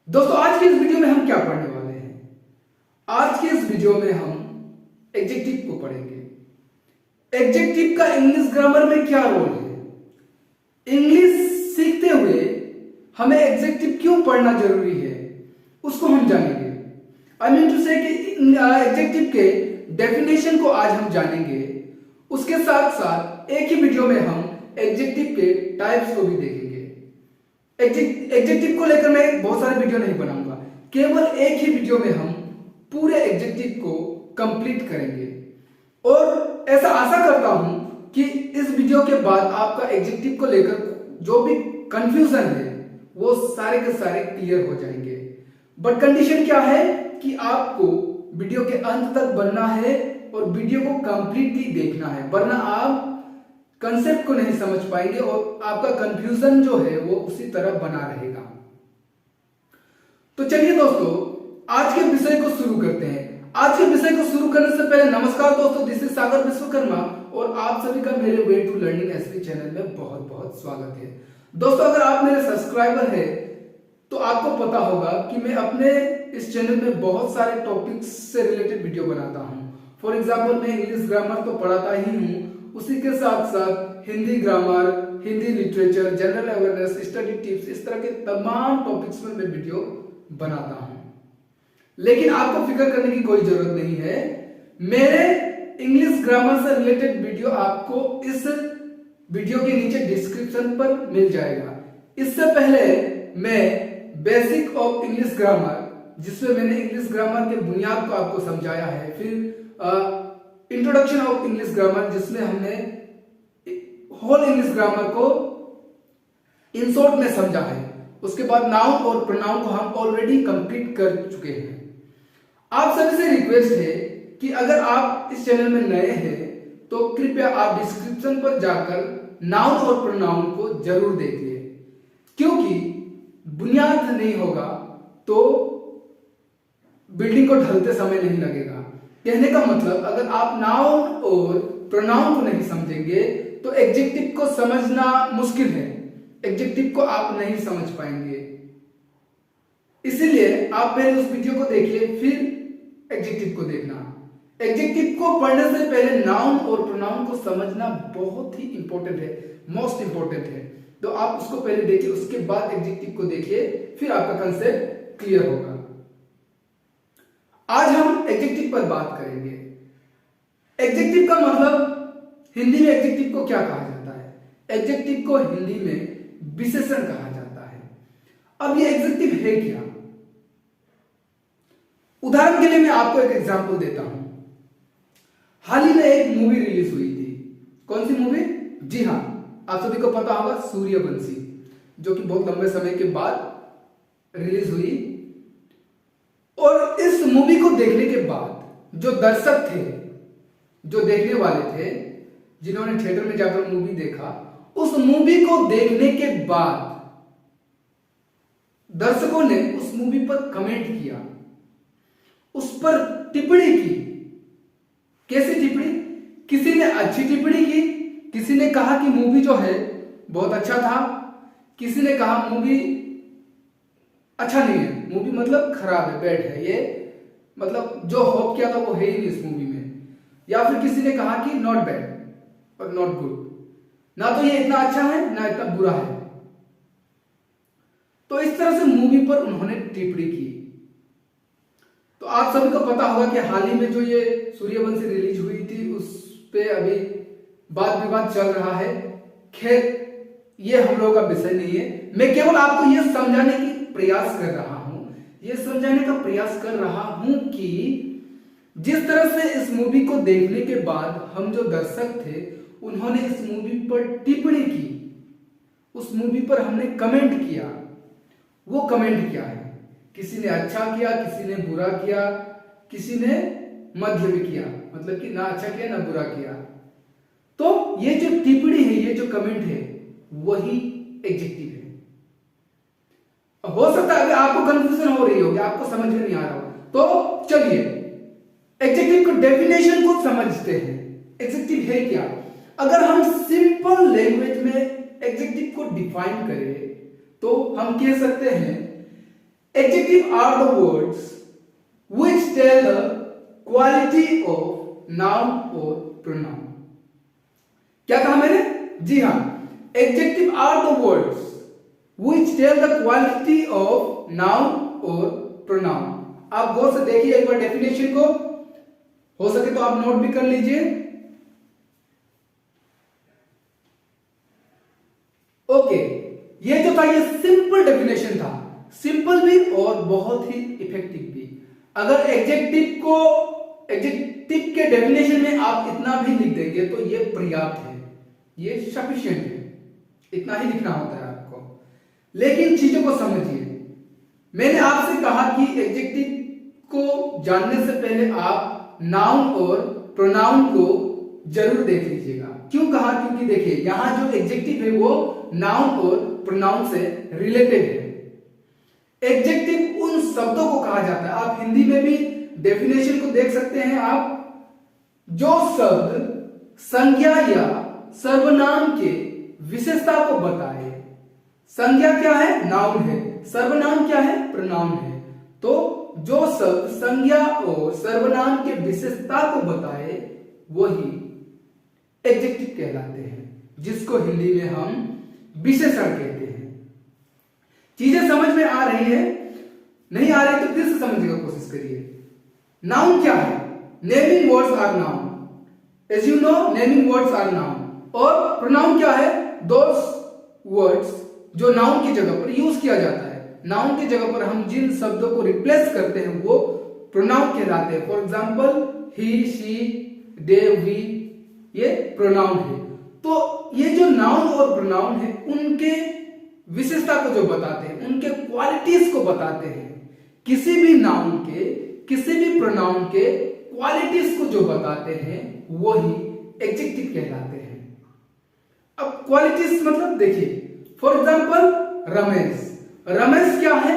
दोस्तों आज के इस वीडियो में हम क्या पढ़ने वाले हैं? आज के इस वीडियो में हम एडजेक्टिव को पढ़ेंगे। एडजेक्टिव का इंग्लिश ग्रामर में क्या रोल है? इंग्लिश सीखते हुए हमें एडजेक्टिव क्यों पढ़ना जरूरी है उसको हम जानेंगे। आई मीन टू से कि एडजेक्टिव के डेफिनेशन को आज हम जानेंगे। उसके साथ साथ एक ही वीडियो में हम एडजेक्टिव के टाइप्स को भी देखेंगे। एडजेक्टिव को लेकर मैं बहुत सारे वीडियो नहीं बनाऊंगा, केवल एक ही वीडियो में हम पूरे एडजेक्टिव को कंप्लीट करेंगे। और ऐसा आशा करता हूं कि इस वीडियो के बाद आपका एडजेक्टिव को लेकर जो भी कंफ्यूजन है वो सारे के सारे क्लियर हो जाएंगे। बट कंडीशन क्या है कि आपको वीडियो के अंत तक बनना है और वीडियो को कंप्लीटली देखना है, वरना आप कंसेप्ट को नहीं समझ पाएंगे और आपका कंफ्यूजन जो है वो उसी तरह बना रहेगा। तो चलिए दोस्तों आज के विषय को शुरू करते हैं। आज के विषय को शुरू करने से पहले नमस्कार दोस्तों, दिस इज सागर विश्वकर्मा और आप सभी का मेरे way to learning SV channel में बहुत बहुत स्वागत है। दोस्तों अगर आप मेरे सब्सक्राइबर हैं तो आपको पता होगा कि मैं अपने इस चैनल में बहुत सारे टॉपिक्स से रिलेटेड वीडियो बनाता हूं। फॉर एग्जाम्पल मैं इंग्लिश ग्रामर तो पढ़ाता ही हूं, उसी के साथ साथ Hindi grammar, Hindi literature, general awareness, study tips, इस तरह के तमाम टॉपिक्स में मैं वीडियो बनाता हूं। लेकिन आपको फिक्र करने की कोई जरूरत नहीं है, मेरे इंग्लिश ग्रामर से रिलेटेड वीडियो आपको इस वीडियो के नीचे डिस्क्रिप्शन पर मिल जाएगा। इससे पहले मैं बेसिक ऑफ इंग्लिश ग्रामर, जिसमें मैंने इंग्लिश ग्रामर के बुनियाद को आपको समझाया है, फिर इंट्रोडक्शन ऑफ इंग्लिश ग्रामर जिसमें हमने होल इंग्लिश ग्रामर को इन शॉर्ट में समझा है, उसके बाद नाउन और प्रोनाउन को हम ऑलरेडी कंप्लीट कर चुके हैं। आप सभी से रिक्वेस्ट है कि अगर आप इस चैनल में नए हैं तो कृपया आप डिस्क्रिप्शन पर जाकर नाउन और प्रोनाउन को जरूर देखिए, क्योंकि बुनियाद नहीं होगा तो बिल्डिंग को ढलते समय नहीं लगेगा। कहने का मतलब अगर आप नाउन और प्रोनाउन को नहीं समझेंगे तो एडजेक्टिव को समझना मुश्किल है, एडजेक्टिव को आप नहीं समझ पाएंगे। इसीलिए आप पहले उस वीडियो को देखिए फिर एडजेक्टिव को देखना। एडजेक्टिव को पढ़ने से पहले नाउन और प्रोनाउन को समझना बहुत ही इंपॉर्टेंट है, मोस्ट इंपॉर्टेंट है। तो आप उसको पहले देखिए, उसके बाद एडजेक्टिव को देखिए, फिर आपका कंसेप्ट क्लियर होगा। आज हम एडजेक्टिव पर बात करेंगे। एडजेक्टिव का मतलब हिंदी में एडजेक्टिव को क्या कहा जाता है? एडजेक्टिव को हिंदी में विशेषण कहा जाता है। अब ये एडजेक्टिव है क्या? उदाहरण के लिए मैं आपको एक एग्जांपल देता हूं। हाल ही में एक मूवी रिलीज हुई थी। कौन सी मूवी? जी हां, आप सभी को पता होगा, सूर्यवंशी, जो कि बहुत लंबे समय के बाद रिलीज हुई। और इस मूवी को देखने के बाद जो दर्शक थे, जो देखने वाले थे, जिन्होंने थिएटर में जाकर मूवी देखा, उस मूवी को देखने के बाद दर्शकों ने उस मूवी पर कमेंट किया, उस पर टिप्पणी की। कैसी टिप्पणी? किसी ने अच्छी टिप्पणी की, किसी ने कहा कि मूवी जो है बहुत अच्छा था, किसी ने कहा मूवी अच्छा नहीं है, मूवी मतलब खराब है, बैड है, ये मतलब जो होप किया था वो है ही नहीं इस मूवी में। या फिर किसी ने कहा कि नॉट बैड और नॉट गुड, ना तो ये इतना अच्छा है ना इतना बुरा है। तो इस तरह से मूवी पर उन्होंने टिप्पणी की। तो आप सभी को पता होगा कि हाल ही में जो ये सूर्यवंशी रिलीज हुई थी उस पे अभी वाद विवाद चल रहा है। खैर ये हम लोगों का विषय नहीं है, मैं केवल आपको यह समझाने की प्रयास कर रहा हूं, यह समझाने का प्रयास कर रहा हूं कि जिस तरह से इस मूवी को देखने के बाद हम जो दर्शक थे उन्होंने इस मूवी पर टिप्पणी की, उस मूवी पर हमने कमेंट किया। वो कमेंट क्या है? किसी ने अच्छा किया, किसी ने बुरा किया, किसी ने मध्य भी किया, मतलब कि ना अच्छा किया ना बुरा किया। तो ये जो टिप्पणी है, ये जो कमेंट है, वही एडजेक्टिव है। हो सकता है अगर आपको कंफ्यूजन हो रही होगी, आपको समझ में नहीं आ रहा हो, तो चलिए एडजेक्टिव को डेफिनेशन को समझते हैं। एडजेक्टिव है क्या? अगर हम सिंपल लैंग्वेज में एडजेक्टिव को डिफाइन करें तो हम कह सकते हैं adjective are the words which tell the quality of noun or pronoun. क्या कहा मैंने? जी हाँ, adjective are the words which tell the quality of noun or pronoun. आप गौर से देखिए एक बार डेफिनेशन को, हो सके तो आप नोट भी कर लीजिए। ओके, ये जो था ये सिंपल डेफिनेशन था, सिंपल भी और बहुत ही इफेक्टिव भी। अगर एडजेक्टिव के डेफिनेशन में आप इतना भी लिख देंगे तो ये पर्याप्त है, ये सफिशिएंट है, इतना ही लिखना होता है आपको। लेकिन चीजों को समझिए, मैंने आपसे कहा कि एडजेक्टिव को जानने से पहले आप नाउन और प्रोनाउन को जरूर देख लीजिएगा। क्यों कहा? क्योंकि देखिए यहां जो एडजेक्टिव है वो नाउन और प्रोनाउन से रिलेटेड है। एडजेक्टिव उन शब्दों को कहा जाता है, आप हिंदी में भी डेफिनेशन को देख सकते हैं आप, जो शब्द संज्ञा या सर्वनाम के विशेषता को बताए। संज्ञा क्या है? नाउन है। सर्वनाम क्या है? प्रोनाउन है। तो जो शब्द संज्ञा और सर्वनाम के विशेषता को बताए वही एडजेक्टिव कहलाते हैं, जिसको हिंदी में हम विशेषण कहते हैं। चीजें समझ में आ रही है? नहीं आ रही तो फिर से समझने की कोशिश करिए। नाउन क्या है? Naming words are noun, as you know naming words are noun. और प्रोनाउन क्या है? दोस वर्ड्स जो नाउन की जगह पर यूज किया जाता है। नाउन की जगह पर हम जिन शब्दों को रिप्लेस करते हैं वो प्रोनाउन कहलाते हैं। For example he, she, they, we, ये प्रोनाउन है। तो ये जो नाउन और प्रोनाउन है उनके विशेषता को जो बताते हैं, उनके क्वालिटीज को बताते हैं। किसी भी नाउन के, किसी भी प्रोनाउन के क्वालिटीज को जो बताते हैं वही एडजेक्टिव कहलाते हैं। अब क्वालिटीज मतलब देखिए, फॉर एग्जाम्पल रमेश। रमेश क्या है?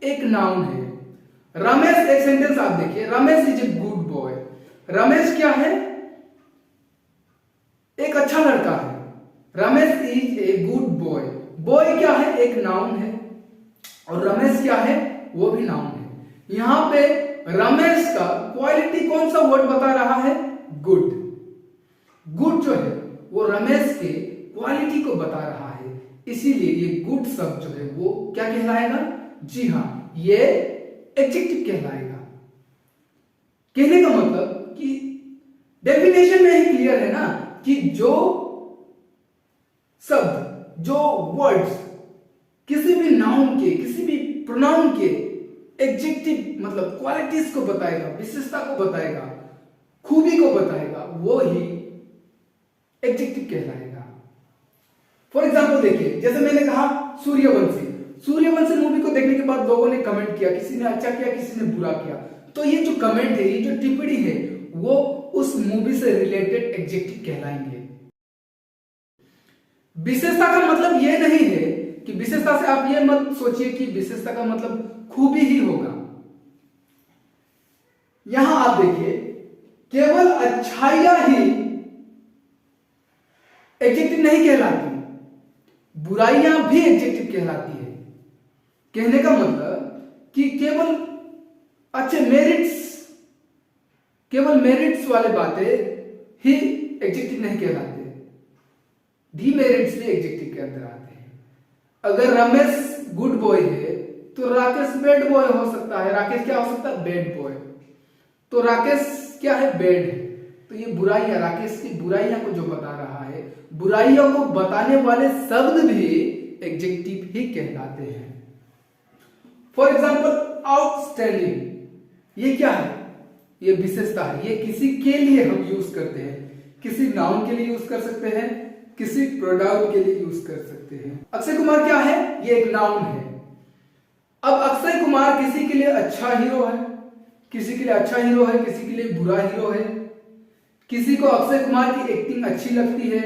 एक नाउन है। रमेश, एक सेंटेंस आप देखिए, Ramesh is a good boy. Ramesh क्या है? एक अच्छा लड़का है। Ramesh is a good boy. Boy क्या है? एक नाउन है। और रमेश क्या है? वो भी नाउन है। यहां पे रमेश का क्वालिटी कौन सा वर्ड बता रहा है? गुड। गुड जो है वो रमेश के क्वालिटी को बता रहा है, इसीलिए ये गुड शब्द जो है वो क्या कहलाएगा? जी हां, ये एडजेक्टिव कहलाएगा। कहने का मतलब कि डेफिनेशन में ही क्लियर है ना कि जो शब्द, जो वर्ड्स किसी भी नाउन के, किसी भी प्रोनाउन के एडजेक्टिव मतलब क्वालिटीज को बताएगा, विशेषता को बताएगा, खूबी को बताएगा, वो ही एडजेक्टिव कहलाएगा। फॉर एग्जाम्पल देखिए, जैसे मैंने कहा सूर्यवंशी। सूर्यवंशी मूवी को देखने के बाद लोगों ने कमेंट किया, किसी ने अच्छा किया, किसी ने बुरा किया। तो ये जो कमेंट है, ये जो टिप्पणी है, वो उस मूवी से रिलेटेड एडजेक्टिव कहलाएंगे। विशेषता का मतलब ये नहीं है कि विशेषता से आप ये मत सोचिए कि विशेषता का मतलब खूबी ही होगा। यहां आप देखिए, केवल अच्छाइयां ही एडजेक्टिव नहीं कहलाती, बुराइयां भी एडजेक्टिव कहलाती है। कहने का मतलब कि केवल अच्छे मेरिट्स, केवल मेरिट्स वाले बातें ही एडजेक्टिव नहीं कहलाते, डीमेरिट्स भी एडजेक्टिव के अंदर आते हैं। अगर रमेश गुड बॉय है तो राकेश बैड बॉय हो सकता है। राकेश क्या हो सकता है? Bad boy. तो राकेश क्या है? बैड है। तो ये बुराइयां, राकेश की बुराइयां को जो बता रहा है, बुराइयों को बताने वाले शब्द भी एडजेक्टिव ही कहलाते हैं। फॉर एग्जाम्पल आउटस्टैंडिंग, ये क्या है? ये विशेषता है। ये किसी के लिए हम यूज करते हैं, किसी नाउन के लिए यूज कर सकते हैं, किसी प्रोनाउन के लिए यूज कर सकते हैं। अक्षय कुमार क्या है? ये एक नाउन है। अब अक्षय कुमार किसी के लिए अच्छा हीरो है, किसी के लिए अच्छा हीरो है, किसी के लिए बुरा हीरो है। किसी को अक्षय कुमार की एक्टिंग अच्छी लगती है,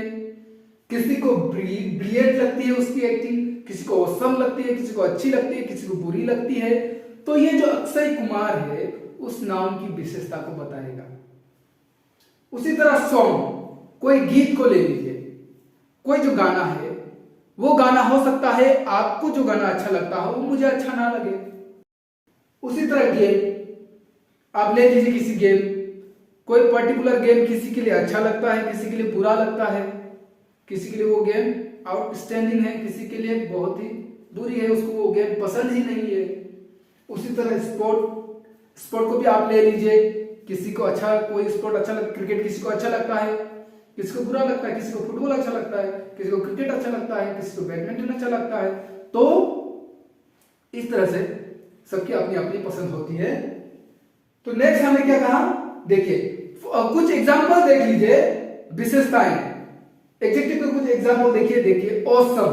किसी को ब्रिलियंट लगती है उसकी एक्टिंग, किसी को औसम लगती है, किसी को अच्छी लगती है, किसी को बुरी लगती है। तो ये जो अक्षय कुमार है उस नाउन की विशेषता को बताएगा। उसी तरह सॉन्ग, कोई गीत को ले लीजिए, कोई जो गाना है वो गाना हो सकता है आपको जो गाना अच्छा लगता हो वो मुझे अच्छा ना लगे, उसी तरह गेम, आप ले लीजिए किसी गेम, कोई पर्टिकुलर गेम किसी के लिए अच्छा लगता है, किसी के लिए बुरा लगता है, किसी के लिए वो गेम आउटस्टैंडिंग है, किसी के लिए बहुत ही बुरी है, उसको वो गेम पसंद ही नहीं है। उसी तरह स्पोर्ट को भी आप ले लीजिए, किसी को अच्छा कोई स्पोर्ट अच्छा लगता, क्रिकेट किसी को अच्छा लगता है, किसी को बुरा लगता है, किसी को फुटबॉल अच्छा लगता है, किसी को क्रिकेट अच्छा लगता है, किसी को बैडमिंटन अच्छा लगता है। तो इस तरह से सबकी अपनी अपनी पसंद होती है। तो नेक्स्ट हमने क्या कहा, देखिए कुछ एग्जांपल देख लीजिए, विशेषताएं, एडजेक्टिव के कुछ एग्जांपल देखिए ऑसम,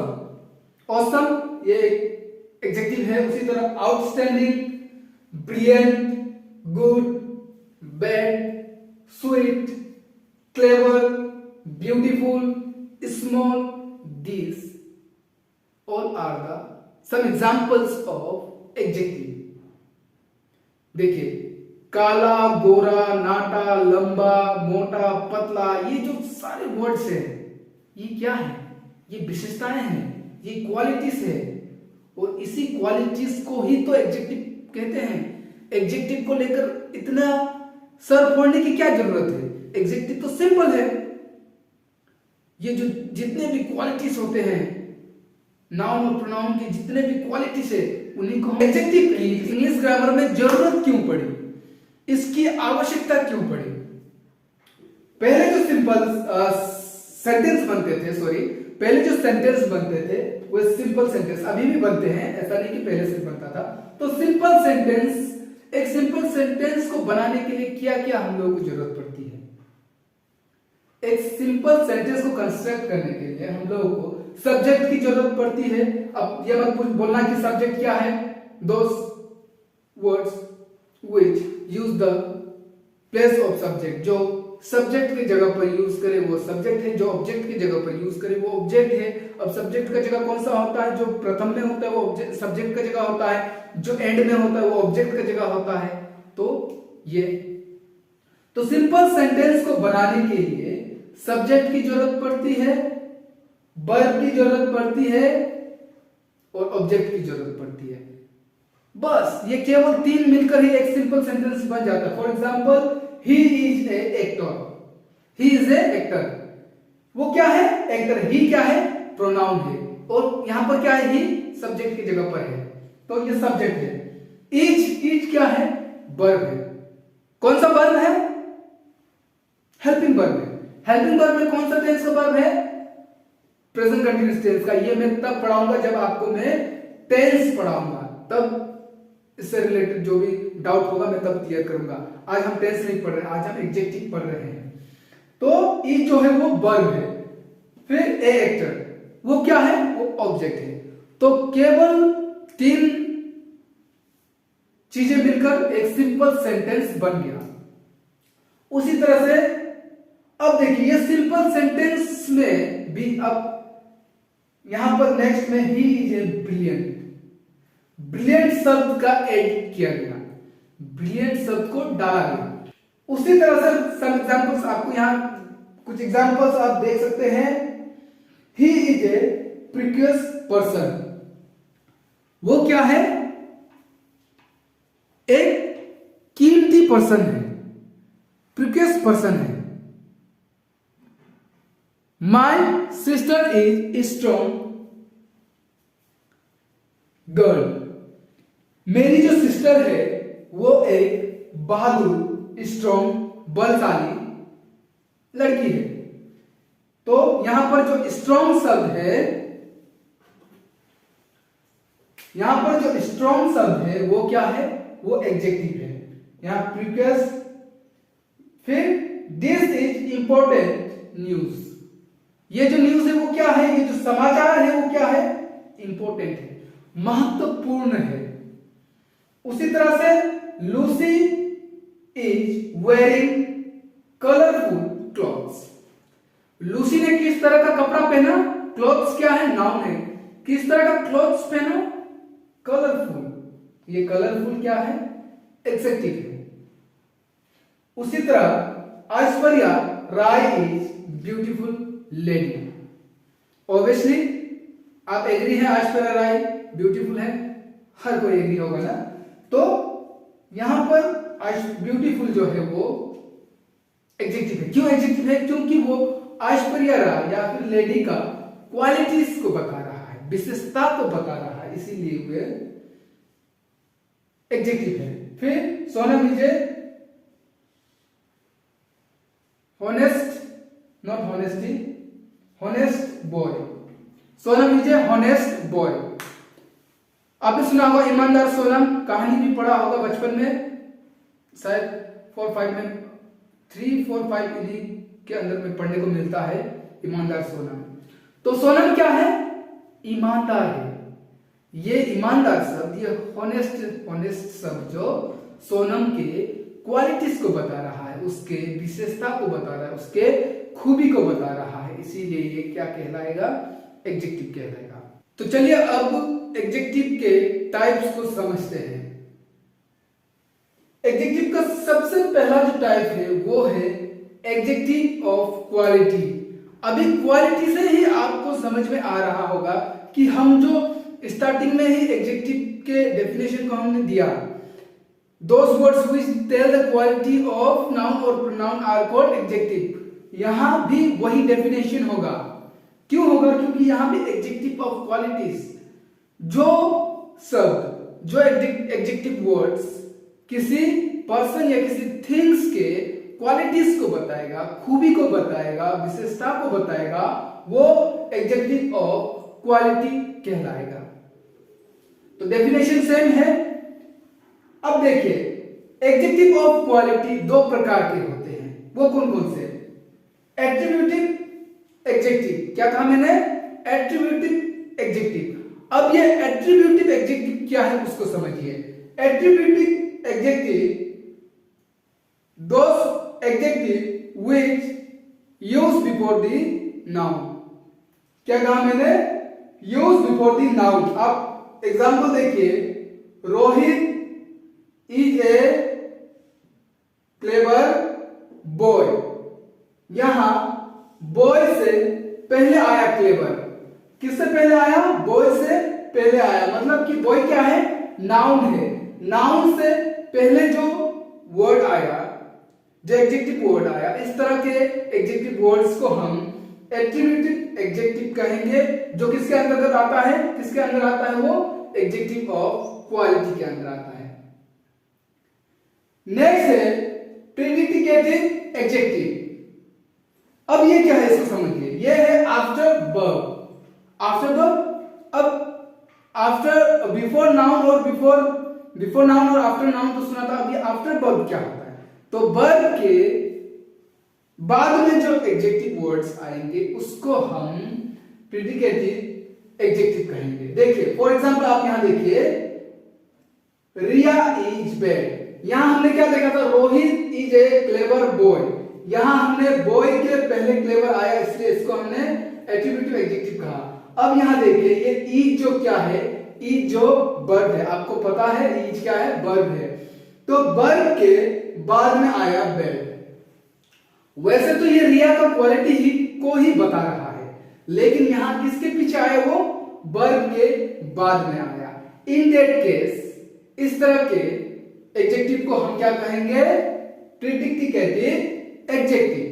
ऑसम ये एक एडजेक्टिव है। उसी तरह outstanding, brilliant, good, bad, sweet, clever, beautiful, small, these all are the some examples of adjective। देखिए काला, गोरा, नाटा, लंबा, मोटा, पतला, ये जो सारे वर्ड्स हैं ये क्या है, ये विशेषताएं हैं, ये क्वालिटीज है, और इसी क्वालिटीज को ही तो एडजेक्टिव कहते हैं। एडजेक्टिव को लेकर इतना सर फोड़ने की क्या जरूरत है, एडजेक्टिव तो सिंपल है। ये जो जितने भी क्वालिटीज होते हैं, नाउन और प्रोनाउन की जितने भी क्वालिटीज है, उन्हीं को एडजेक्टिव की इंग्लिश ग्रामर में जरूरत क्यों पड़ी, इसकी आवश्यकता क्यों पड़ी। पहले जो सेंटेंस बनते थे, पहले जो सेंटेंस बनते थे वो सिंपल सेंटेंस, अभी भी बनते हैं, ऐसा नहीं कि पहले से बनता था। तो सिंपल सेंटेंस, एक सिंपल सेंटेंस को बनाने के लिए क्या क्या हम लोगों को जरूरत पड़ती है। एक सिंपल सेंटेंस को कंस्ट्रक्ट करने के लिए हम लोगों को सब्जेक्ट की जरूरत पड़ती है। अब ये मत बोलना कि सब्जेक्ट क्या है, दोस words which use the place of subject, जो सब्जेक्ट की जगह पर यूज करे वो सब्जेक्ट है, जो ऑब्जेक्ट की जगह पर यूज करे वो ऑब्जेक्ट है। अब सब्जेक्ट का जगह कौन सा होता है, जो प्रथम में होता है वो सब्जेक्ट का जगह होता है, जो एंड में होता है वो ऑब्जेक्ट का जगह होता है। तो सिंपल सेंटेंस को बनाने के लिए सब्जेक्ट की जरूरत पड़ती है, वर्ब की जरूरत पड़ती है और ऑब्जेक्ट की जरूरत पड़ती है। बस ये केवल तीन मिलकर ही एक सिंपल सेंटेंस बन जाता है। For example, he is a actor, he is a actor, वो क्या है, एक्टर। ही क्या है, प्रोनाउन है, और यहां पर क्या है, ही सब्जेक्ट की जगह पर है, तो ये सब्जेक्ट है। इज क्या है, वर्ब है। कौन सा वर्ब है, हेल्पिंग वर्ब है। हेल्पिंग वर्ब में कौन सा टेंस का वर्ब है, प्रेजेंट कंटीन्यूअस टेंस का। ये मैं तब पढ़ाऊंगा जब आपको मैं टेंस पढ़ाऊंगा, तब इससे रिलेटेड जो भी डाउट होगा मैं तब क्लियर करूंगा। आज हम टेंस नहीं पढ़ रहे हैं, आज हम एडजेक्टिव पढ़ रहे हैं। तो ई जो है वो वर्ब है, फिर ए एक्टर वो क्या है, वो ऑब्जेक्ट है। तो केवल तीन चीजें मिलकर एक सिंपल सेंटेंस बन गया। उसी तरह से अब देखिए ये सिंपल सेंटेंस में भी अब यहां पर नेक्स्ट में he is a brilliant, brilliant शब्द का एड किया गया, ब्रिलियंट शब्द को डाला गया। उसी तरह से सम एग्जांपल्स आपको यहां कुछ एग्जांपल्स आप देख सकते हैं। He is a precious person, वो क्या है, एक कीमती पर्सन है, प्रीशियस पर्सन है। My sister is strong girl, मेरी जो सिस्टर है वो एक बहादुर, स्ट्रॉन्ग, बलशाली लड़की है। तो यहां पर जो स्ट्रॉन्ग शब्द है, यहां पर जो स्ट्रॉन्ग शब्द है वो क्या है, वो एडजेक्टिव है। यहां प्रीशियस, फिर दिस इज इंपॉर्टेंट न्यूज, ये जो न्यूज है वो क्या है, ये जो समाचार है वो क्या है, इंपॉर्टेंट है, महत्वपूर्ण है। उसी तरह से Lucy is wearing colourful clothes, Lucy ने किस तरह का कपड़ा पहना, क्लॉथ्स क्या है, नाउन है, किस तरह का क्लॉथ्स पहना, कलरफुल, ये कलरफुल क्या है, एडजेक्टिव है। उसी तरह Aishwarya Rai is beautiful lady, obviously आप एग्री हैं, ऐश्वर्या राय ब्यूटीफुल है, हर कोई एग्री होगा ना। तो यहां पर ब्यूटीफुल जो है वो एडजेक्टिव है। क्यों एडजेक्टिव है? क्योंकि वो ऐश्वर्या राय या फिर लेडी का क्वालिटीज को बता रहा है, विशेषता को बता रहा है, इसीलिए वे एडजेक्टिव है। फिर Sonam is a honest, not honesty, honest boy. Sonam is a honest boy. आपने सुना होगा ईमानदार सोनम, कहानी भी पढ़ा होगा बचपन में, शायद 4-5 में, 3-4-5 इन्हीं के अंदर में पढ़ने को मिलता है ईमानदार सोनम। तो सोनम क्या है? ईमानदार है। ये ईमानदार शब्द, ये हॉनेस्ट शब्द जो सोनम के क्वालिटीज को बता रहा है, उसके विशेषता को बता रहा है, उसके खूबी को बता रहा है, इसीलिए ये क्या कहलाएगा? एडजेक्टिव कहलाएगा। तो चलिए अब एडजेक्टिव के टाइप्स को समझते हैं। एडजेक्टिव का सबसे पहला जो टाइप है वो है एडजेक्टिव ऑफ क्वालिटी। अभी क्वालिटी से ही आपको समझ में आ रहा होगा कि हम जो स्टार्टिंग में ही एडजेक्टिव के डेफिनेशन को हमने दिया, those words which tell the quality of noun or pronoun are called adjective। यहां भी वही डेफिनेशन होगा। क्यों होगा? क्योंकि यहां भी एडजेक्टिव ऑफ क्वालिटीज, जो शब्द, जो एडजेक्टिव वर्ड्स किसी पर्सन या किसी थिंग्स के क्वालिटीज को बताएगा, खूबी को बताएगा, विशेषता को बताएगा, वो एडजेक्टिव ऑफ क्वालिटी कहलाएगा। तो डेफिनेशन सेम है। अब देखिए, एडजेक्टिव ऑफ क्वालिटी दो प्रकार के होते हैं। वो कौन कौन से? Attributive adjective. क्या कहा मैंने? Attributive adjective. अब ये एट्रीब्यूटिव एडजेक्टिव क्या है उसको समझिए। Attributive adjective those adjective which use before the noun। क्या कहा मैंने? use before the noun। आप एग्जाम्पल देखिए, Rohit is a clever boy. यहां बॉय से पहले आया क्लेवर। किससे पहले आया? बॉय से पहले आया, मतलब कि बॉय क्या है? नाउन है। नाउन से पहले जो वर्ड आया, जो एडजेक्टिव वर्ड आया, इस तरह के एडजेक्टिव वर्ड्स को हम एट्रीब्यूटिव एडजेक्टिव कहेंगे, जो किसके अंतर्गत आता है? किसके अंदर आता है? वो एडजेक्टिव ऑफ क्वालिटी के अंदर आता है। नेक्स्ट है प्रेडिकेटिव एडजेक्टिव। अब ये क्या है इसको समझिए। ये है आफ्टर वर्ब। After verb. अब आफ्टर, बिफोर नाउन और बिफोर नाउन और आफ्टर नाउन तो सुना था। अब ये आफ्टर वर्ब क्या होता है? तो वर्ब के बाद में जो एडजेक्टिव वर्ड्स आएंगे उसको हम प्रेडिकेटिव एडजेक्टिव कहेंगे। देखिए फॉर एग्जांपल, आप यहां देखिए, रिया इज बेड। यहां हमने क्या देखा था? Rohit is a clever boy. यहां हमने बॉय के पहले क्लेवर आया, इसलिए इसको हमने एट्रीब्यूटिव एडजेक्टिव कहा। अब यहां देखिए, ये इज जो क्या है? इज जो वर्ब है, आपको पता है इज क्या है? वर्ब है। तो वर्ब के बाद में आया बेड। वैसे तो ये रिया का क्वालिटी ही को ही बता रहा है, लेकिन यहां किसके पीछे आया? वो वर्ब के बाद में आया। इन दैट केस इस तरह के एडजेक्टिव को हम क्या कहेंगे? Predicative adjective.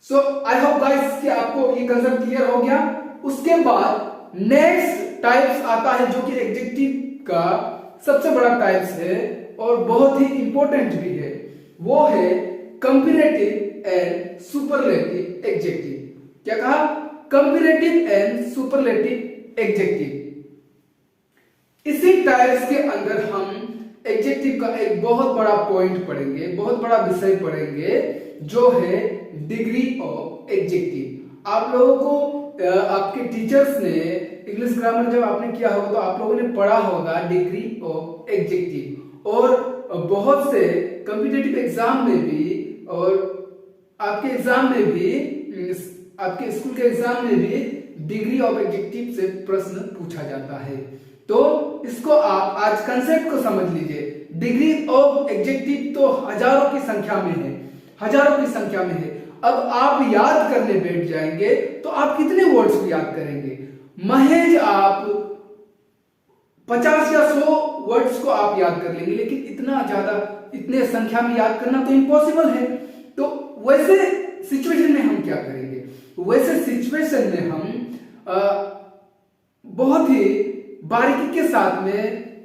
So I hope guys कि आपको ये कंसेप्ट क्लियर हो गया। उसके बाद नेक्स्ट टाइप्स आता है, जो कि एडजेक्टिव का सबसे बड़ा टाइप्स है और बहुत ही इंपॉर्टेंट भी है। वो है कंपैरेटिव एंड सुपरलेटिव एडजेक्टिव। क्या कहा? Comparative and superlative adjective. इसी टाइप्स के अंदर हम एडजेक्टिव का एक बहुत बड़ा पॉइंट पढ़ेंगे, बहुत बड़ा विषय पढ़ेंगे, जो है डिग्री ऑफ एडजेक्टिव। आप लोगों को आपके टीचर्स ने इंग्लिश ग्रामर जब आपने किया होगा तो आप लोगों ने पढ़ा होगा डिग्री ऑफ एडजेक्टिव। और बहुत से कॉम्पिटिटिव एग्जाम में भी और आपके एग्जाम में भी, आपके स्कूल के एग्जाम में भी डिग्री ऑफ एडजेक्टिव से प्रश्न पूछा जाता है। तो इसको आप आज कंसेप्ट को समझ लीजिए। डिग्री ऑफ एडजेक्टिव तो हजारों की संख्या में है, हजारों की संख्या में है। अब आप याद करने बैठ जाएंगे तो आप कितने वर्ड्स को याद करेंगे? महज आप 50 या 100 वर्ड्स को को आप याद कर लेंगे, लेकिन इतना ज्यादा इतने संख्या में याद करना तो इम्पॉसिबल है। तो वैसे सिचुएशन में हम क्या करेंगे? वैसे सिचुएशन में हम बहुत ही बारीकी के साथ में,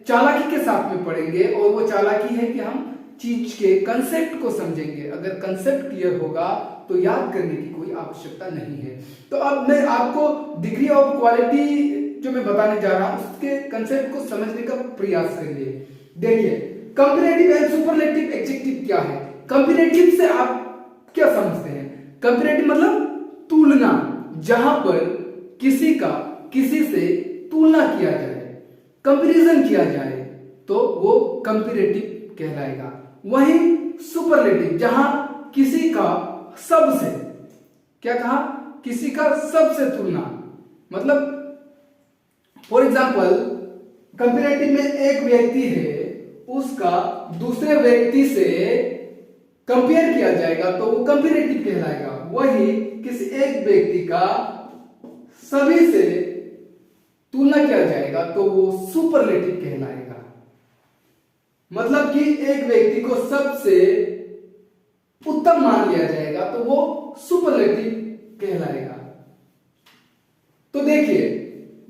चालाकी के साथ में पढ़ेंगे, और वो चालाकी है कि हम चीज के कंसेप्ट को समझेंगे। अगर कंसेप्ट क्लियर होगा तो याद करने की कोई आवश्यकता नहीं है। तो अब मैं आपको डिग्री ऑफ क्वालिटी जो मैं बताने जा रहा हूं उसके कंसेप्ट को समझने का प्रयास करिए। देखिए, कंपैरेटिव एंड सुपरलेटिव एडजेक्टिव क्या है? कंपैरेटिव से आप क्या समझते हैं? कंपैरेटिव मतलब तुलना, जहां पर किसी का किसी से तुलना किया जाए, कंपैरिजन किया जाए, तो वो कंपैरेटिव कहलाएगा। वहीं सुपरलेटिव, जहां किसी का सबसे, क्या कहा? किसी का सबसे तुलना, मतलब फॉर एग्जाम्पल कंपैरेटिव में एक व्यक्ति है, उसका दूसरे व्यक्ति से कंपेयर किया जाएगा तो वो कंपैरेटिव कहलाएगा। वही किसी एक व्यक्ति का सभी से तुलना किया जाएगा तो वो सुपरलेटिव कहलाएगा। मतलब कि एक व्यक्ति को सबसे उत्तम मान लिया जाएगा तो वो सुपरलेटिव कहलाएगा। तो देखिए,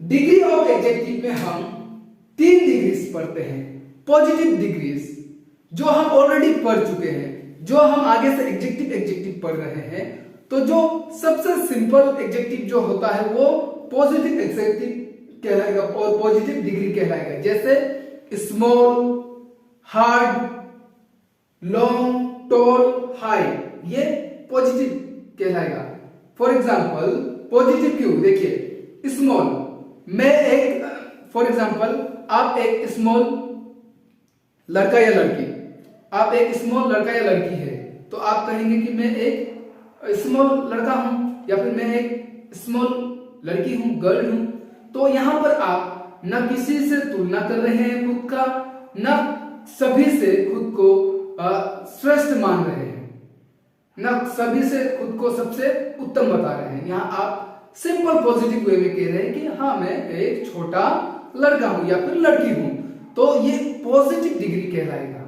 डिग्री ऑफ एडजेक्टिव में हम 3 डिग्रीज पढ़ते हैं। पॉजिटिव डिग्रीज जो हम ऑलरेडी पढ़ चुके हैं, जो हम आगे से एडजेक्टिव पढ़ रहे हैं। तो जो सबसे सिंपल एडजेक्टिव जो होता है वो पॉजिटिव एडजेक्टिव कहलाएगा और पॉजिटिव डिग्री कहलाएगा। जैसे small, hard, long, tall, high, ये पॉजिटिव कहलाएगा। फॉर एग्जाम्पल पॉजिटिव क्यों? देखिए, स्मॉल, मैं एक, फॉर एग्जाम्पल आप एक स्मॉल लड़का या लड़की, आप एक स्मॉल लड़का या लड़की है, तो आप कहेंगे कि मैं एक स्मॉल लड़का हूं, या फिर मैं एक स्मॉल लड़की हूं, गर्ल हूं। तो यहां पर आप न किसी से तुलना कर रहे हैं खुद का, न सभी से खुद को श्रेष्ठ मान रहे हैं, न सभी से खुद को सबसे उत्तम बता रहे हैं। यहां आप सिंपल पॉजिटिव वे में कह रहे हैं कि हाँ, मैं एक छोटा लड़का हूं या फिर लड़की हूं, तो ये पॉजिटिव डिग्री कहलाएगा।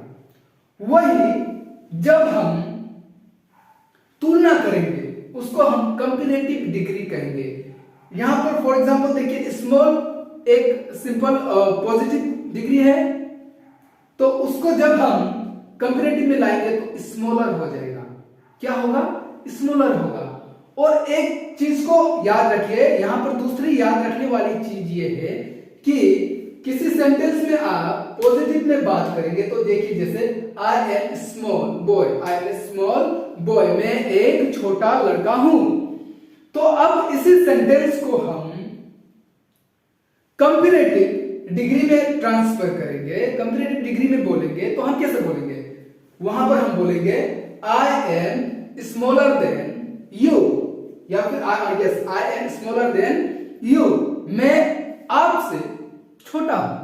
वही जब हम तुलना करेंगे उसको हम कंपैरेटिव डिग्री कहेंगे। यहां पर फॉर एग्जांपल देखिए, स्मॉल एक सिंपल पॉजिटिव डिग्री है, तो उसको जब हम कंपैरेटिव में लाएंगे तो स्मॉलर हो जाएगा। क्या होगा? स्मॉलर होगा। और एक चीज को याद रखिए, यहां पर दूसरी याद रखने वाली चीज ये है कि किसी सेंटेंस में आप पॉजिटिव में बात करेंगे तो देखिए, जैसे I am small boy, I am small boy, मैं एक छोटा लड़का हूं। तो अब इसी सेंटेंस को हम कंपैरेटिव डिग्री में ट्रांसफर करेंगे, कंपैरेटिव डिग्री में बोलेंगे तो हम कैसे बोलेंगे? वहां पर हम बोलेंगे I am smaller than you, या फिर yes, I am smaller than you, मैं आपसे छोटा हूं।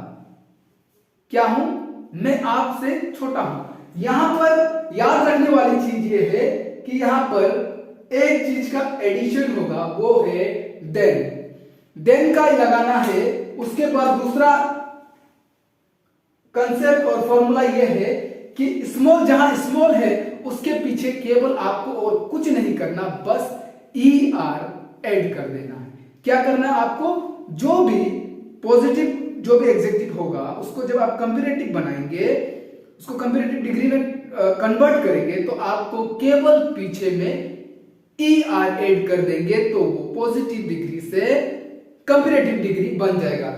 क्या हूं? मैं आपसे छोटा हूं। यहां पर याद रखने वाली चीज ये है कि यहां पर एक चीज का एडिशन होगा, वो है देन। देन का लगाना है, उसके बाद दूसरा कंसेप्ट और फॉर्मूला ये है कि स्मॉल, जहां स्मॉल है उसके पीछे केवल आपको और कुछ नहीं करना, बस ER ऐड कर देना है। क्या करना है आपको? जो भी पॉजिटिव, जो भी एडजेक्टिव होगा उसको जब आप कंपैरेटिव बनाएंगे, उसको कंपैरेटिव डिग्री में कन्वर्ट करेंगे तो आपको केवल पीछे में ER ऐड कर देंगे तो वो पॉजिटिव डिग्री से कंपैरेटिव डिग्री बन जाएगा।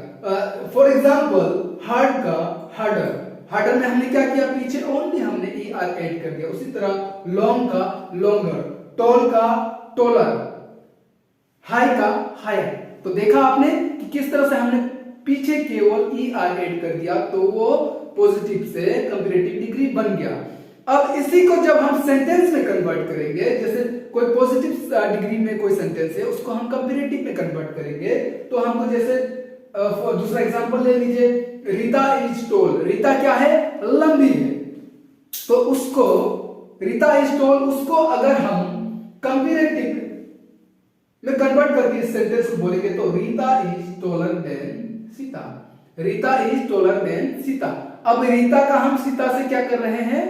फॉर एग्जांपल हार्ड का हार्डर, हार्डर में हमने क्या किया? पीछे ओनली हमने ER ऐड कर दिया। उसी तरह लॉन्ग का लॉन्गर, टॉल का टॉलर, हाई का हायर। तो देखा आपने कि किस तरह से हमने पीछे केवल ER ऐड कर दिया तो वो पॉजिटिव से कंपैरेटिव डिग्री बन गया। अब इसी को जब हम सेंटेंस में कन्वर्ट करेंगे, जैसे कोई पॉजिटिव डिग्री में कोई सेंटेंस है उसको हम कंपैरेटिव में कन्वर्ट करेंगे, तो हमको जैसे दूसरा एग्जांपल ले लीजिए, रीता इज टॉल। रीता क्या है? लंबी है। तो उसको रीता इज टॉल, उसको अगर हम कंपैरेटिव में कन्वर्ट करके इस सेंटेंस को बोलेंगे तो Rita is taller than Sita. Rita is taller than Sita. अब रीता का हम सीता से क्या कर रहे हैं,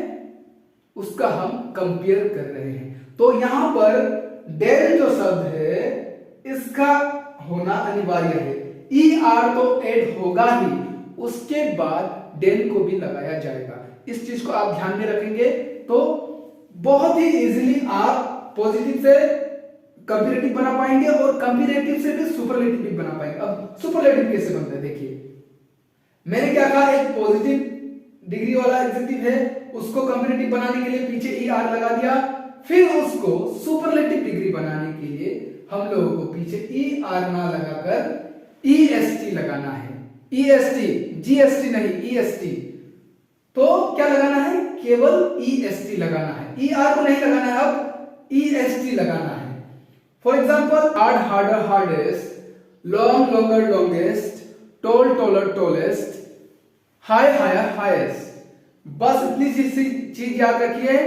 उसका हम कंपेयर कर रहे हैं। तो यहां पर डेन जो शब्द है इसका होना अनिवार्य है। ई आर तो ऐड होगा ही, उसके बाद डेन को भी लगाया जाएगा। इस चीज को आप ध्यान में रखेंगे तो बहुत ही इजीली आप पॉजिटिव से कंपैरेटिव बना पाएंगे और कंपैरेटिव से भी सुपरलेटिव भी बना पाएंगे। अब सुपरलेटिव कैसे बनता है देखिए, मैंने क्या कहा, एक पॉजिटिव डिग्री वाला एडजेक्टिव है, उसको कंपैरेटिव बनाने के लिए पीछे ई आर लगा दिया, फिर उसको सुपरलेटिव डिग्री बनाने के लिए हम लोगों को पीछे ई आर ना लगाकर ई एस टी लगाना है। E S T, G S T नहीं, ई एस टी। तो क्या लगाना है, केवल ई एस टी लगाना है, ई आर को नहीं लगाना है, अब ई एस टी लगाना है। For example hard harder hardest, long longer longest, tall taller tallest, high higher highest. बस इतनी चीज याद रखिए,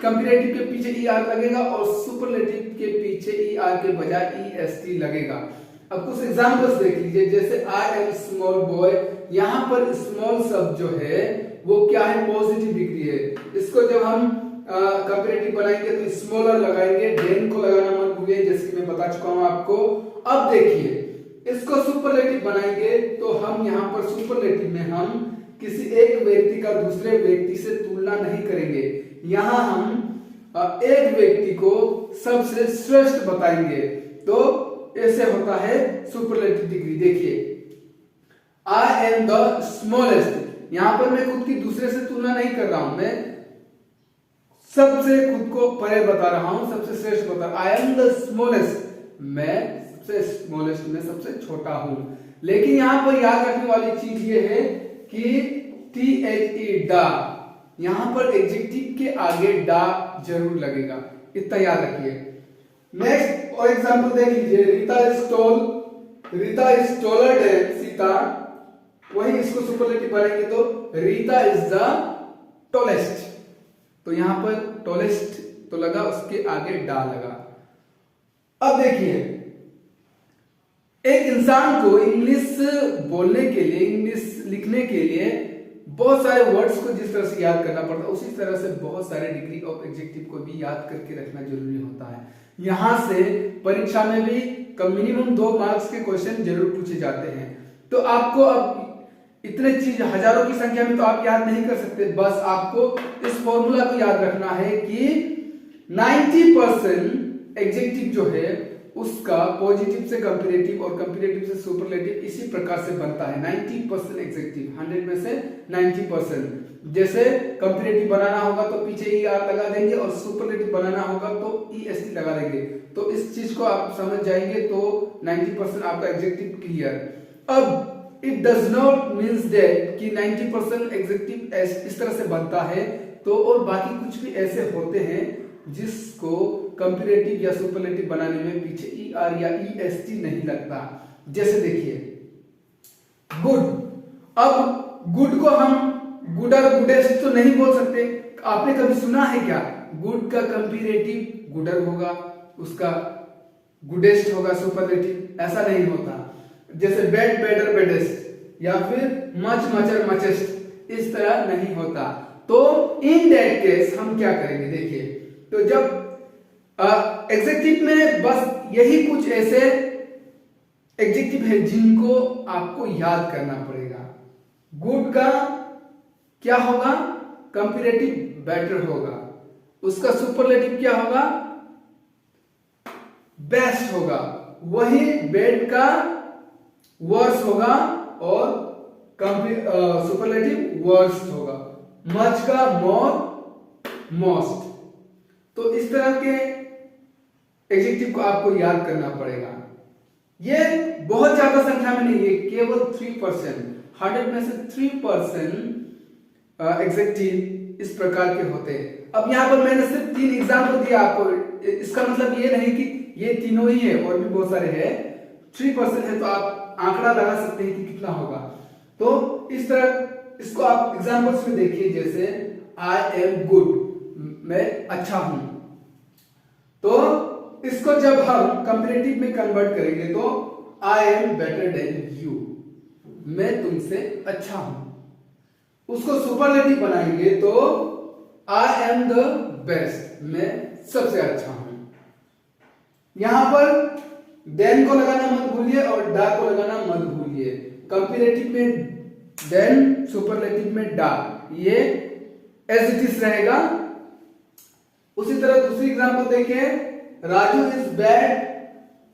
कंपैरेटिव के पीछे ई आर लगेगा और सुपरलेटिव के पीछे ई आर के बजाय ई एस टी लगेगा। अब कुछ एग्जांपल्स देख लीजिए, जैसे आई एम स्मॉल बॉय, यहां पर स्मॉल शब्द जो है वो क्या है, पॉजिटिव डिग्री है। इसको जब हम कंपैरेटिव बनाएंगे तो स्मॉलर लगाएंगे, डेन को लगाना मत भूलिए, जैसे कि मैं बता चुका हूं आपको। अब देखिए इसको सुपरलेटिव बनाएंगे तो हम यहां पर सुपरलेटिव में हम किसी एक व्यक्ति का दूसरे व्यक्ति से तुलना नहीं करेंगे, यहां हम एक व्यक्ति को सबसे श्रेष्ठ बताएंगे। तो ऐसे होता है सुपरलेटिव डिग्री। देखिए आई एम द स्मॉलेस्ट, यहां पर मैं खुद की दूसरे से तुलना नहीं कर रहा हूं, मैं सबसे खुद को परे बता रहा हूं, सबसे श्रेष्ठ बता रहा हूं। आई एम द स्मॉलेस्ट, मैं सबसे स्मॉलेस्ट में सबसे छोटा हूं। लेकिन यहां पर याद रखने वाली चीज ये है कि टी एच ई डा, यहां पर एडजेक्टिव के आगे डा जरूर लगेगा, इतना याद रखिए। नेक्स्ट और एग्जांपल देख लीजिए, Rita is tall, Rita is taller than Sita, वही इसको सुपरलेटिव बनाएंगे तो रीता इज द टॉलेस्ट। तो यहां पर टॉलेस्ट तो लगा, उसके आगे डा लगा। अब देखिए एक इंसान को इंग्लिश बोलने के लिए, इंग्लिश लिखने के लिए बहुत सारे वर्ड्स को जिस तरह से याद करना पड़ता है, उसी तरह से बहुत सारे डिग्री ऑफ एडजेक्टिव को भी याद करके रखना जरूरी होता है। यहां से परीक्षा में भी मिनिमम 2 मार्क्स के क्वेश्चन जरूर पूछे जाते हैं। तो आपको अब इतने चीज हजारों की संख्या में तो आप याद नहीं कर सकते, बस आपको इस फॉर्मूला को याद रखना है कि 90% एडजेक्टिव जो है उसका पॉजिटिव से कंपैरेटिव और कंपैरेटिव से सुपरलेटिव इसी प्रकार से बनता है। 90% एडजेक्टिव, 100 में से 90%। जैसे कंपैरेटिव बनाना होगा तो पीछे ई आर लगा देंगे और सुपरलेटिव बनाना होगा तो ई एस टी लगा देंगे। तो इस चीज को आप समझ जाएंगे तो 90% आपका एडजेक्टिव क्लियर। अब it does not means that कि 90% एडजेक्टिव इस तरह से बनता है तो और बाकी कुछ भी ऐसे होते हैं जिसको कंपैरेटिव या सुपरलेटिव बनाने में पीछे ई आर या ई एस टी नहीं लगता। जैसे देखिए गुड, अब गुड को हम गुडर गुडेस्ट तो नहीं बोल सकते। आपने कभी सुना है क्या गुड का कंपैरेटिव गुडर होगा, उसका गुडेस्ट होगा सुपरलेटिव? ऐसा नहीं होता। जैसे बेड बेडर बेडेस्ट या फिर मच मचर मचेस्ट, इस तरह नहीं होता। तो इन दैट केस हम क्या करेंगे देखिए, तो जब एग्जेक्टिव में बस यही कुछ ऐसे एग्जेक्टिव है जिनको आपको याद करना पड़ेगा। गुड का क्या होगा, कंपैरेटिव बेटर होगा, उसका सुपरलेटिव क्या होगा, बेस्ट होगा, वही बेड का वर्स होगा और सुपरलेटिव वर्स्ट होगा, मच का मोर मोस्ट। तो इस तरह के एडजेक्टिव को आपको याद करना पड़ेगा। ये बहुत ज्यादा संख्या में नहीं है, केवल 3%, 100 में से 3% एडजेक्टिव इस प्रकार के होते हैं। अब यहां पर मैंने सिर्फ 3 एग्जांपल दिया आपको, इसका मतलब ये नहीं कि ये तीनों ही है, और भी बहुत सारे हैं। 3% है तो आप आंकड़ा लगा सकते हैं कि कितना होगा। तो इस तरह इसको आप एग्जांपल्स में देखिए, जैसे आई एम गुड, मैं अच्छा हूं। तो इसको जब हम कंपैरेटिव में कन्वर्ट करेंगे तो I am better than you, मैं तुमसे अच्छा हूं। उसको सुपरलेटिव बनाएंगे तो आई एम द बेस्ट, मैं सबसे अच्छा हूं। यहां पर देन को लगाना मत भूलिए और डा को लगाना मत भूलिए। कंपैरेटिव में देन, सुपरलेटिव में डा, ये एज इट इज रहेगा। उसी तरह दूसरी एग्जांपल देखें, Raju is bad,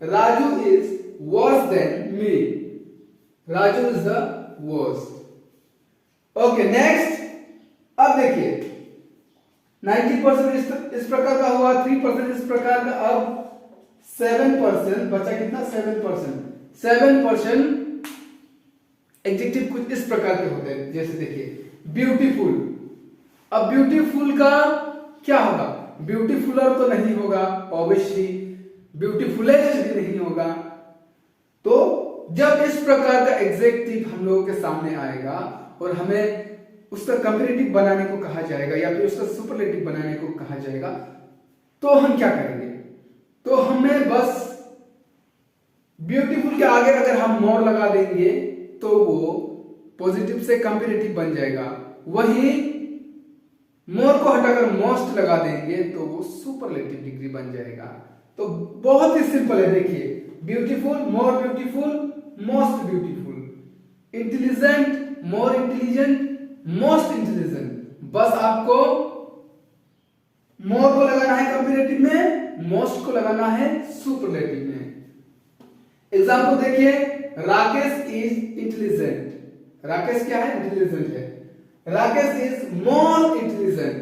Raju is worse than me, Raju is the worst. Okay next, अब देखिए 90% इस प्रकार का हुआ, 3% इस प्रकार का, अब 7% बचा, कितना 7%। 7% एडजेक्टिव कुछ इस प्रकार के होते हैं, जैसे देखिए ब्यूटीफुल। अब ब्यूटीफुल का क्या होगा, ब्यूटीफुलर तो नहीं होगा, ऑब्वियसली ब्यूटीफुलेस्ट भी नहीं होगा। तो जब इस प्रकार का एडजेक्टिव हम लोगों के सामने आएगा और हमें उसका कंपैरेटिव बनाने को कहा जाएगा या फिर उसका सुपरलेटिव बनाने को कहा जाएगा, तो हम क्या करेंगे, तो हमें बस ब्यूटीफुल के आगे अगर हम मोर लगा देंगे तो वो पॉजिटिव से कंपैरेटिव बन जाएगा। वही मोर को हटाकर मोस्ट लगा देंगे तो वो सुपरलेटिव डिग्री बन जाएगा। तो बहुत ही सिंपल है, देखिए beautiful, more beautiful, most beautiful, intelligent, more intelligent, most intelligent. बस आपको मोर को लगाना है कंपैरेटिव में, मोस्ट को लगाना है सुपरलेटिव में। एग्जांपल देखिए, राकेश इज इंटेलिजेंट। राकेश क्या है, इंटेलिजेंट है। राकेश इज मोर इंटेलिजेंट,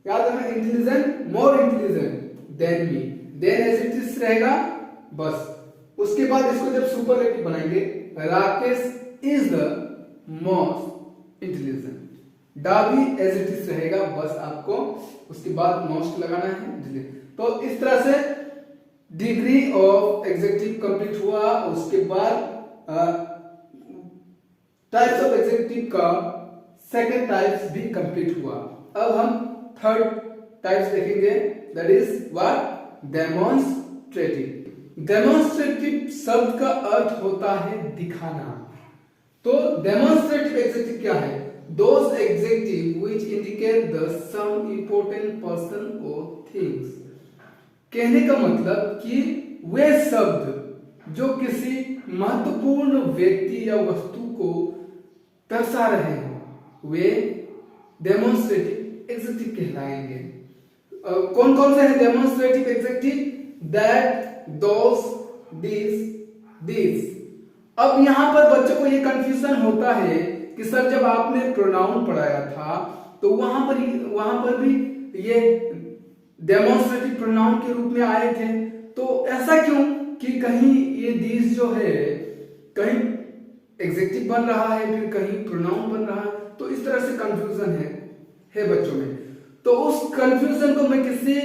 याद रखना intelligent, more intelligent than me, than as it is रहेगा बस। उसके बाद इसको जब सुपरलेटिव बनाएंगे, Rakesh is the most intelligent, डा भी एज इट इज रहेगा, बस आपको उसके बाद मोस्ट लगाना है। तो इस तरह से डिग्री ऑफ एग्जेक्टिव कंप्लीट हुआ। उसके बाद टाइप्स ऑफ एग्जेक्टिव का सेकंड टाइप्स भी कंप्लीट हुआ। अब हम थर्ड टाइप्स देखेंगे, that is what, demonstrative. Demonstrative शब्द का अर्थ होता है दिखाना। तो डेमोन्स्ट्रेटिव एग्जेक्टिव क्या है, those adjectives which indicate the some important person or things। कहने का मतलब कि वे शब्द जो किसी महत्वपूर्ण व्यक्ति या वस्तु को दर्शा रहे हो वे डेमोन्स्ट्रेटिव एग्जेक्टिव कहलाएंगे। कौन कौन से हैं demonstrative executive, that, those, this. अब यहां पर बच्चों को ये कंफ्यूजन होता है कि सर जब आपने प्रोनाउन पढ़ाया था तो वहां पर भी ये डेमोन्स्ट्रेटिव प्रोनाउन के रूप में आए थे, तो ऐसा क्यों कि कहीं ये दिस जो है कहीं एग्जेक्टिव बन रहा है फिर कहीं प्रोनाउन बन रहा है, तो इस तरह से कंफ्यूजन है बच्चों में। तो उस कंफ्यूजन को मैं किसी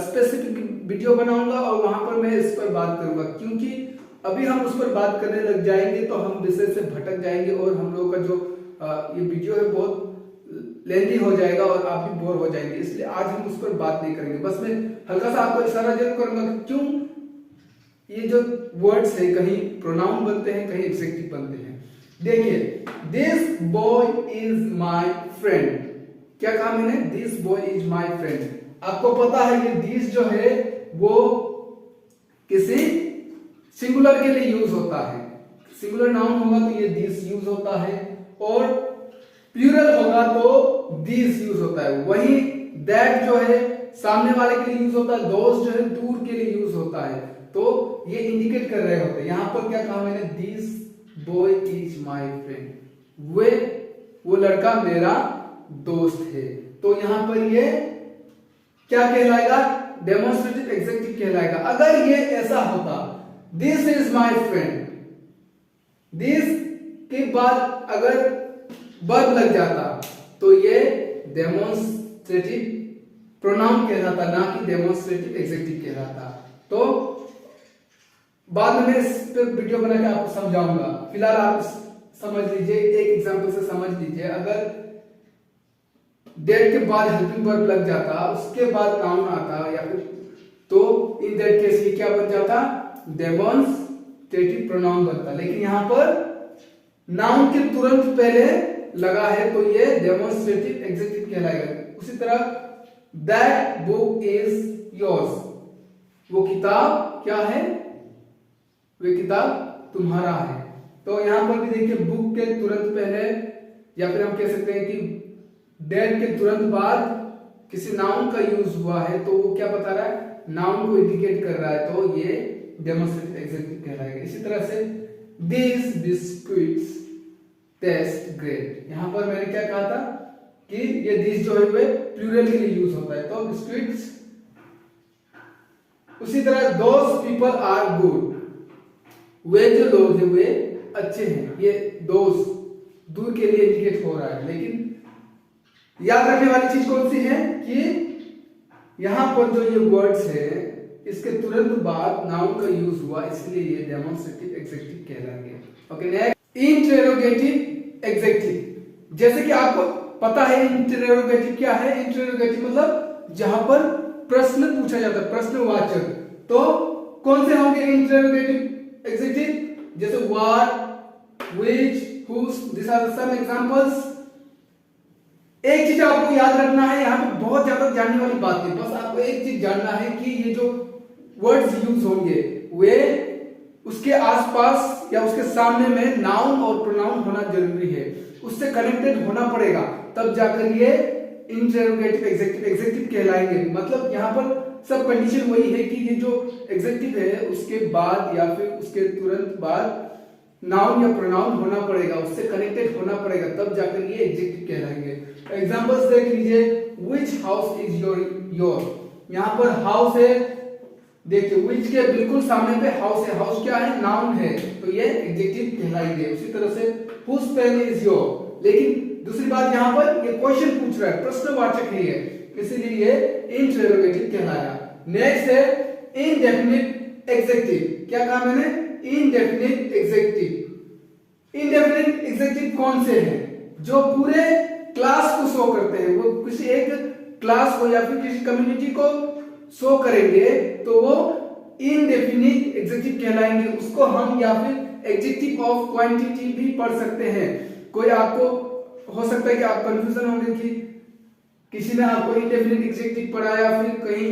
स्पेसिफिक वीडियो बनाऊंगा और वहां पर मैं इस पर बात करूंगा, क्योंकि अभी हम उस पर बात करने लग जाएंगे तो हम विषय से भटक जाएंगे और हम लोगों का जो ये वीडियो है बहुत लेंथी हो जाएगा और आप भी बोर हो जाएंगे, इसलिए आज हम उस पर बात नहीं करेंगे। बस मैं हल्का सा आपको इशारा जरूर करूंगा कि क्यों ये जो वर्ड्स है कहीं प्रोनाउन बनते हैं कहीं एडजेक्टिव बनते हैं। देखिए, this boy is my friend, क्या कहा मैंने, this boy is my friend. आपको पता है ये दिस जो है वो किसी सिंगुलर के लिए यूज होता है, सिंगुलर नाउन होगा तो ये दिस यूज होता है और प्लूरल होगा तो दिस यूज होता है। वही दैट जो है सामने वाले के लिए यूज होता है, दोस्त जो है दूर के लिए यूज होता है, तो ये इंडिकेट कर रहे होते हैं। यहां पर क्या कहा मैंने, this boy is my friend, वो लड़का मेरा दोस्त है। तो यहां पर ये क्या कहलाएगा, डेमोन्स्ट्रेटिव एग्जेक्टिव कहलाएगा। अगर ये ऐसा होता, this is my friend, this के बाद अगर वर्ब लग जाता तो ये डेमोन्स्ट्रेटिव प्रोनाउन कहलाता, ना कि डेमोन्स्ट्रेटिव एग्जेक्टिव कहलाता। तो बाद में इस पर वीडियो बना के आपको समझाऊंगा, फिलहाल आप समझ लीजिए, एक एग्जांपल से समझ लीजिए। अगर डेट के बाद हेल्पिंग वर्ब लग जाता उसके बाद नाउन आता या फिर, तो इन दैट केस ये क्या बन जाता, डेमोन्स्ट्रेटिव प्रोनाउन बनता। लेकिन यहां पर नाउन के तुरंत पहले लगा है तो ये डेमोन्स्ट्रेटिव एग्जेक्टिव कहलाएगा। उसी तरह दैट बुक इज योर्स, वो किताब क्या है, वो किताब तुम्हारा है। तो यहां पर भी देखिए बुक के तुरंत पहले या फिर हम कह सकते हैं कि डेट के तुरंत बाद किसी नाउन का यूज हुआ है तो वो क्या बता रहा है, नाउन को इंडिकेट कर रहा है, तो ये डेमोन्स्ट्रेटिव एग्जेक्टिव कहलाएगा। इसी तरह से these biscuits taste great, यहां पर मैंने क्या कहा था कि ये these जो है वे प्लूरल के लिए यूज होता है, तो बिस्किट्स। उसी तरह those people are good, वे जो लोग हैं वे अच्छे हैं, ये those दूर के लिए इंडिकेट हो रहा है। लेकिन याद रखने वाली चीज कौन सी है कि यहां पर जो ये वर्ड्स है इसके तुरंत बाद नाउन का यूज हुआ, इसलिए ये डेमोन्स्ट्रेटिव एग्जेक्टिव कहलाएंगे। Okay, next interrogative adjective. जैसे कि आपको पता है इंटरोगेटिव क्या है, इंटरोगेटिव मतलब जहां पर प्रश्न पूछा जाता है, प्रश्नवाचक। तो कौन से होंगे इंटरोगेटिव एग्जेक्टिव, जैसे what, which, whose, this are some examples. एक चीज आपको याद रखना है, यहाँ पे बहुत ज्यादा जानने वाली बात है, बस आपको एक चीज जानना है कि ये जो वर्ड्स यूज होंगे वे उसके आसपास या उसके सामने में नाउन और प्रोनाउन होना जरूरी है, उससे कनेक्टेड होना पड़ेगा, तब जाकर ये इंटरोगेटिव एग्जेक्टिव कहलाएंगे। मतलब यहाँ पर सब कंडीशन वही है कि ये जो एग्जेक्टिव है उसके बाद या फिर उसके तुरंत बाद नाउन या प्रोनाउन होना पड़ेगा, उससे कनेक्टेड होना पड़ेगा, तब जाकर ये एग्जेक्टिव कहलाएंगे। एग्जांपल्स देख लीजिए, व्हिच हाउस इज योर, यहाँ पर हाउस है, देखिए व्हिच के बिल्कुल सामने पे हाउस है, हाउस क्या है, नाउन है, तो ये एग्जेक्टिव कहलाएंगे। उसी तरह से हुज पेन इज योर, लेकिन दूसरी बात यहाँ पर ये क्वेश्चन पूछ रहा है, प्रश्नवाचक है ये, इसीलिए ये इंटरोगेटिव कहलाया। नेक्स्ट है इनडेफिनिट एग्जेक्टिव। क्या कहा मैंने, इनडेफिनिट एग्जेक्टिव। इनडेफिनिट एग्जेक्टिव कौन से हैं, जो पूरे क्लास को शो करते हैं, वो किसी एक क्लास को या फिर किसी कम्युनिटी को शो करेंगे तो वो इनडेफिनिट एग्जेक्टिव कहलाएंगे। उसको हम या फिर एग्जेक्टिव ऑफ क्वांटिटी भी पढ़ सकते हैं। कोई आपको हो सकता है कि आप कंफ्यूजन होंगे कि किसी ने आपको इनडेफिनिट एग्जेक्टिव पढ़ाया फिर कहीं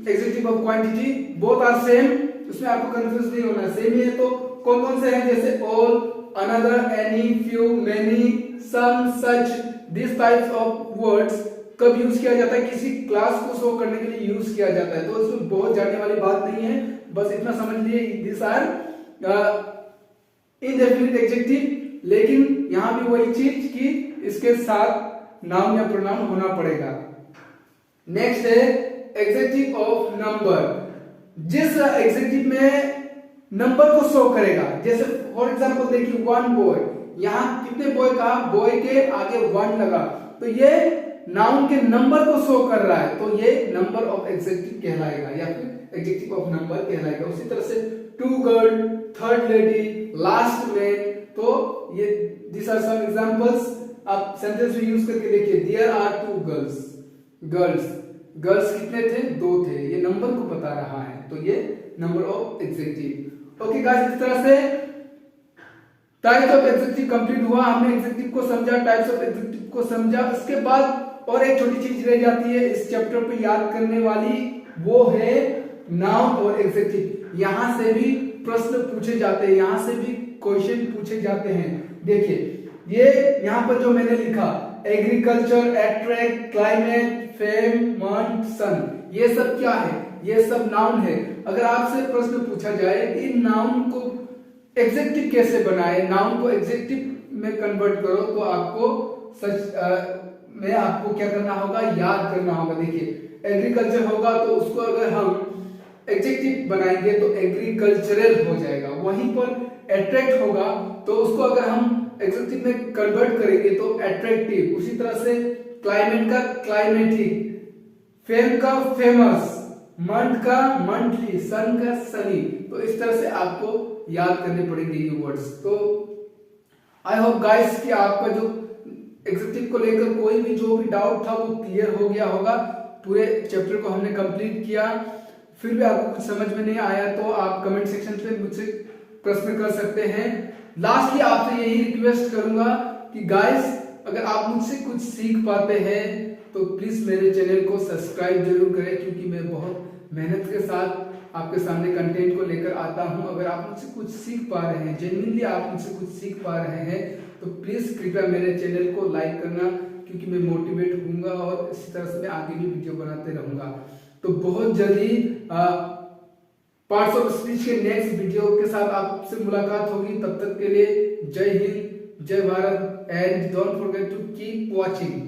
adjective of quantity, both are same, उसमें आपको कंफ्यूज नहीं होना, सेम ही है। तो कौन कौन से हैं, जैसे all, another, any, few, many, some, such, this types of words कब यूज किया जाता है, किसी क्लास को शो करने के लिए यूज किया जाता है। तो इसमें बहुत जानने वाली बात नहीं है, बस इतना समझ लिए दिस आर इनडेफिनिट एग्जेक्टिव। लेकिन यहां भी वही चीज कि इसके साथ नाउन या प्रोनाउन होना पड़ेगा। नेक्स्ट है एग्जेक्टिव ऑफ नंबर, जिस एग्जेक्टिव में नंबर को शो करेगा। जैसे फॉर एग्जांपल देखिए वन बॉय, यहाँ कितने बॉय कहा, बॉय के आगे वन लगा, तो ये नाउन के नंबर को शो कर रहा है, तो ये नंबर ऑफ एग्जेक्टिव कहलाएगा या फिर एग्जेक्टिव ऑफ नंबर कहलाएगा। उसी तरह से two girl, third lady, last man, तो ये दिस आर सम एग्जांपल्स। आप सेंटेंस में यूज करके देखिए, there are two girls, girls, girls कितने थे, दो थे, ये नंबर को बता रहा है, तो ये number of executive. Okay guys, इस तरह से टाइप्स ऑफ एग्जेक्टिव कंप्लीट हुआ। हमने एग्जेक्टिव को समझा, टाइप्स ऑफ एग्जेक्टिव को समझा। उसके बाद और एक छोटी चीज रह जाती है इस चैप्टर पे याद करने वाली, वो है नाउन और एग्जेक्टिव। यहां से भी प्रश्न पूछे जाते हैं, यहां से भी क्वेश्चन पूछे जाते हैं। देखिए ये यहां पर जो मैंने लिखा, agriculture, attract, climate, fame, month, sun, ये सब क्या है, ये सब नाउन है। अगर आपसे प्रश्न पूछा जाए इन नाउन को एग्जेक्टिव कैसे बनाए, नाउन को एग्जेक्टिव में कन्वर्ट करो, तो आपको सच में आपको क्या करना होगा, याद करना होगा। देखिए एग्रीकल्चर होगा तो उसको अगर हम एडजेक्टिव बनाएंगे तो एग्रीकल्चरल हो जाएगा। वहीं पर अट्रैक्ट होगा तो उसको अगर हम एडजेक्टिव में कन्वर्ट करेंगे तो अट्रैक्टिव। उसी तरह से क्लाइमेट का क्लाइमेटिक, फेम का फेमस, मंथ का मंथली, सन का सनी। तो इस तरह से आपको याद करने पड़ेंगे ये वर्ड्स। तो आई होप गाइस कि आपका जो एग्जेक्टिव को लेकर कोई भी जो भी डाउट था वो क्लियर हो गया होगा। पूरे चैप्टर को हमने कंप्लीट किया। फिर भी आपको कुछ समझ में नहीं आया तो आप कमेंट सेक्शन पे मुझसे प्रश्न कर सकते हैं। लास्टली आपसे यही रिक्वेस्ट करूंगा कि गाइस, अगर आप मुझसे कुछ सीख पाते हैं तो प्लीज मेरे चैनल को सब्सक्राइब जरूर करें, क्योंकि मैं बहुत मेहनत के साथ आपके सामने कंटेंट को लेकर आता हूं। अगर आप मुझसे कुछ सीख पा रहे हैं, जेन्युइनली आप मुझसे कुछ सीख पा रहे हैं, तो प्लीज कृपया मेरे चैनल को लाइक करना, क्योंकि मैं मोटिवेट होऊंगा और इसी तरह से मैं आगे भी वीडियो बनाते रहूंगा। तो बहुत जल्दी पार्ट्स ऑफ स्पीच के नेक्स्ट वीडियो के साथ आपसे मुलाकात होगी। तब तक के लिए जय हिंद, जय Bharat, and don't forget to keep watching.